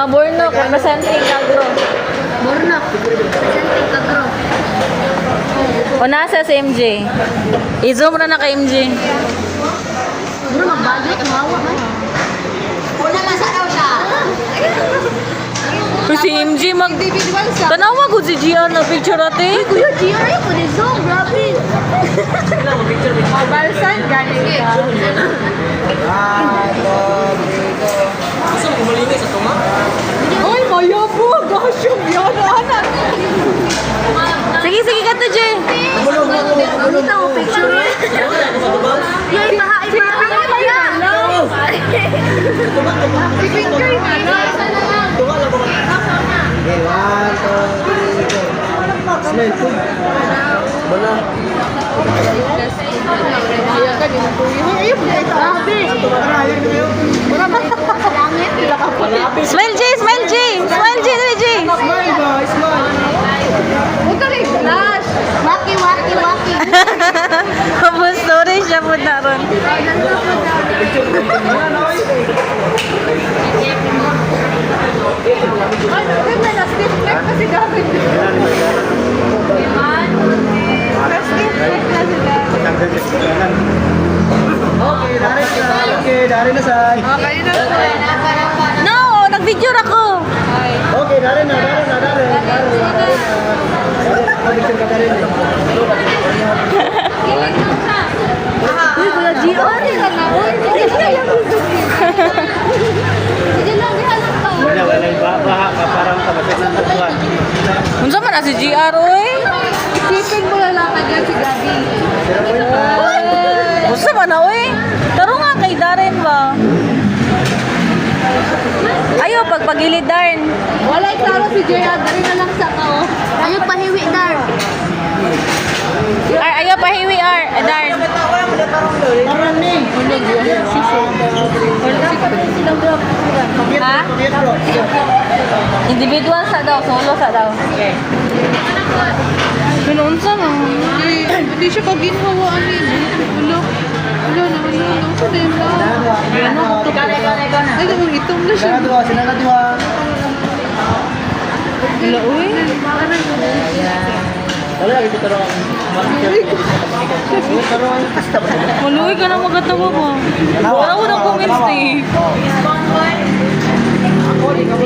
Burnok, representing Agro. Burnok. Presenting Agro. O nasa si MJ. I-zoom na na kay MJ. Bro, magbalik. Mawa ha. Una na sa daw siya. Kasi si MJ mag... Tanawa ko si Gian na picture ate. Kuya, GR yun po din. So, grabe. Balsan, galing ka. Gusto mo kumalinis sa tunga? Ay, maya po. Gosh, yung yan, anak. Sige, sige ka to, Jay. Ano mo picture? Yay, mahain pa kaya. Picture nga na. Tunga lang ba? Okay, 1, 2, 3, go. Smell food. Bala. Smile, Jay. Smile, Jay. Smile, Jay. Dali, Jay. Smile ba? Smile. Huwag ka rin flash. Waki, waki, waki. Kapag story siya po na ron. Okay, dari na sa. No, nag-video ako. Okay, dari na. Picture ka dari na. Uy, kuya GR. Sige lang, dihanap pa. Wala baha ka parang kapatid ng tutuan. Unsa man na si GR, oy? Isipin mo lalakad yan si Gabi. Unsa man na, oy? Taro nga kay Darren ba? Ayo, pagpagilid, Darren. Wala klaro si Jaya. Dari na lang sa kao. Ayaw pahiwi, Dar. Ayo, pahiwi, Darren. Maraming. Ha? Individual sa daw, solo sa daw. Okay. Pero unsa na? Hindi siya kaginhawaan eh. Wala. Wala na. Ay, itong na siya. Sila dua. Wala, uy. Wala lagi kita orang. Maluwi ka na magkatawa ba? Wala ko na comments eh. Ako, di ka